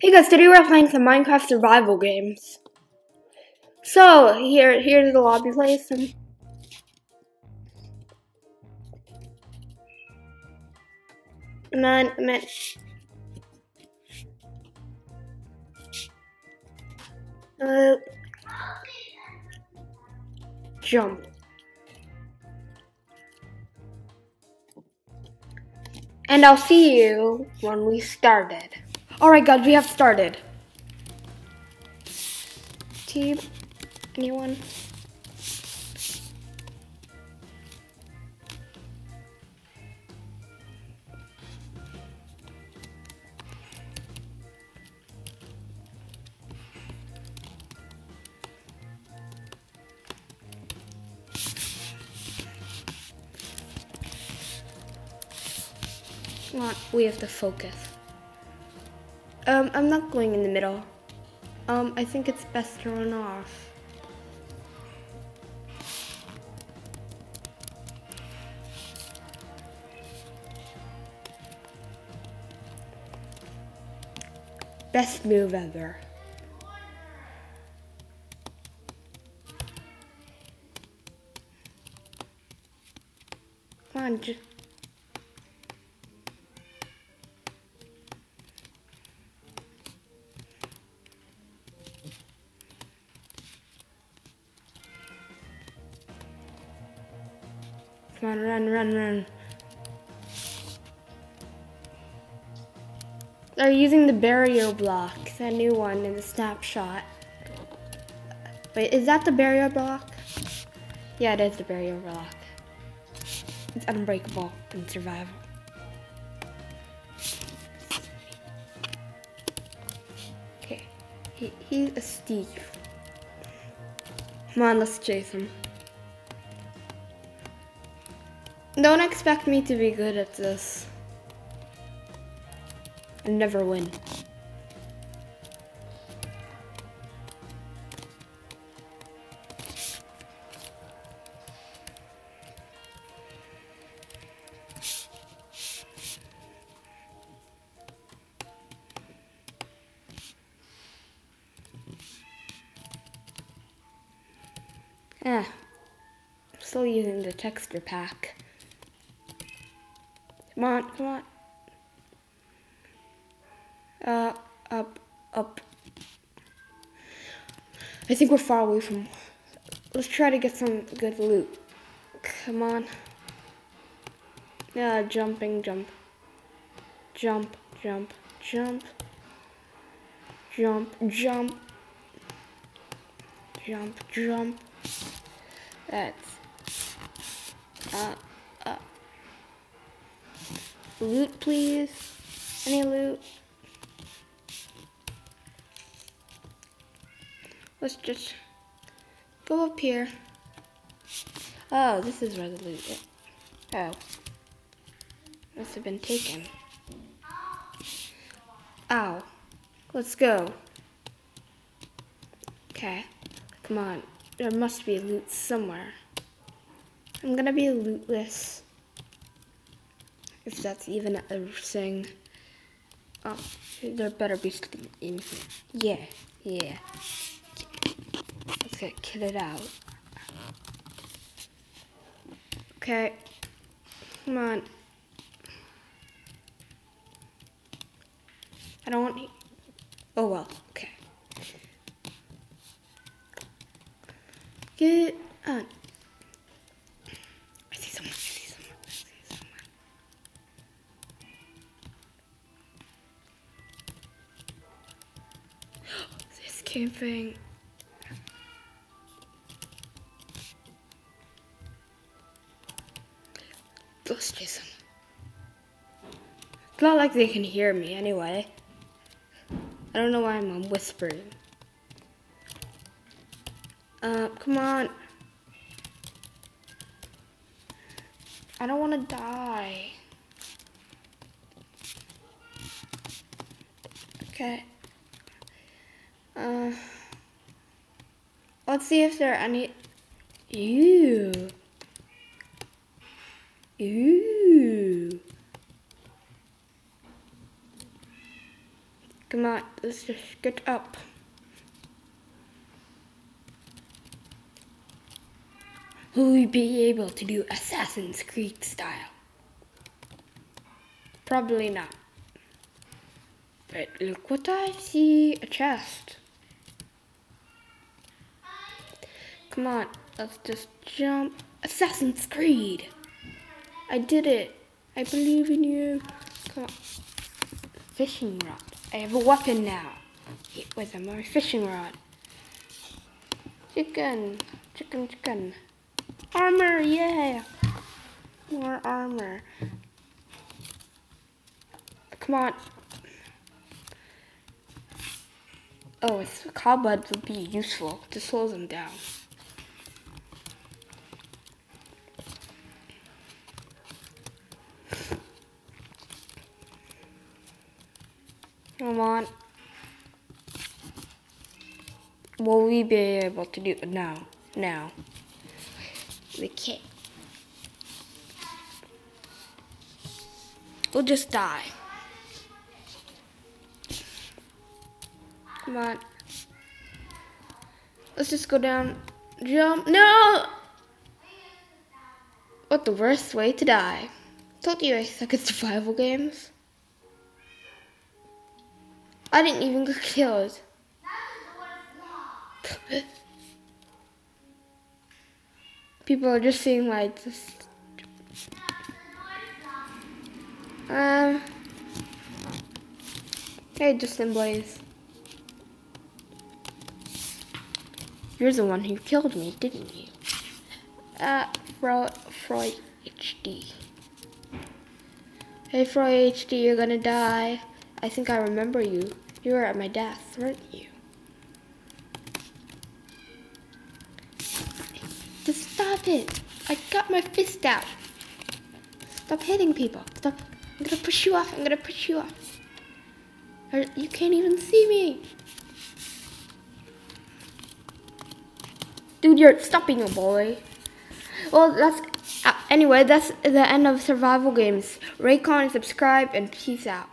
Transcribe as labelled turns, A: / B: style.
A: Hey guys, today we're playing some Minecraft survival games. So, here's the lobby place. And then, jump. And I'll see you when we started. Alright guys, we have started. Team, anyone? Come on, we have to focus. I'm not going in the middle. I think it's best to run off. Best move ever. Come on, Come on, run. They're using the barrier block, that new one in the snapshot. Wait, is that the barrier block? Yeah, it is the barrier block. It's unbreakable in survival. Okay, he's a Steve. Come on, let's chase him. Don't expect me to be good at this. I never win. I'm still using the texture pack. Come on. Up. I think we're far away from. Let's try to get some good loot. Come on. Yeah, jumping, jump. Jump. That's loot, please. Any loot? Let's just go up here. Oh, this is where the loot is. Oh. Must have been taken. Ow. Let's go. Okay. Come on. There must be loot somewhere. I'm gonna be lootless. If that's even a thing. Oh, there better be something in here. Yeah. Let's get kitted out. Okay. Come on. I don't want. Oh well. Okay. Get on. I see someone. This camping. Let's chase them. It's not like they can hear me anyway. I don't know why I'm whispering. Come on. I don't want to die. Okay. Let's see if there are any. Ew. Come on, let's just get up. Will we be able to do Assassin's Creed style? Probably not. But look what I see, a chest. Come on, let's just jump. Assassin's Creed. I did it. I believe in you. Come on. Fishing rod. I have a weapon now. With my fishing rod. Chicken. Chicken, chicken. Armor, yeah. More armor. Come on. Oh, it's cobwebs would be useful to slow them down. Come on. Will we be able to do it now? Now. We can't. We'll just die. Come on. Let's just go down. Jump. No! What the worst way to die? Told you I suck at survival games. I didn't even get killed. People are just saying like this. Hey, Justin Blaze. You're the one who killed me, didn't you? Freud HD. Hey, Freud HD, you're gonna die. I think I remember you. You were at my death, weren't you? Just stop it. I got my fist out. Stop hitting people. Stop. I'm gonna push you off. I'm gonna push you off. You can't even see me. Dude, you're stopping a boy. Well, anyway, that's the end of survival games. Raycon, subscribe, and peace out.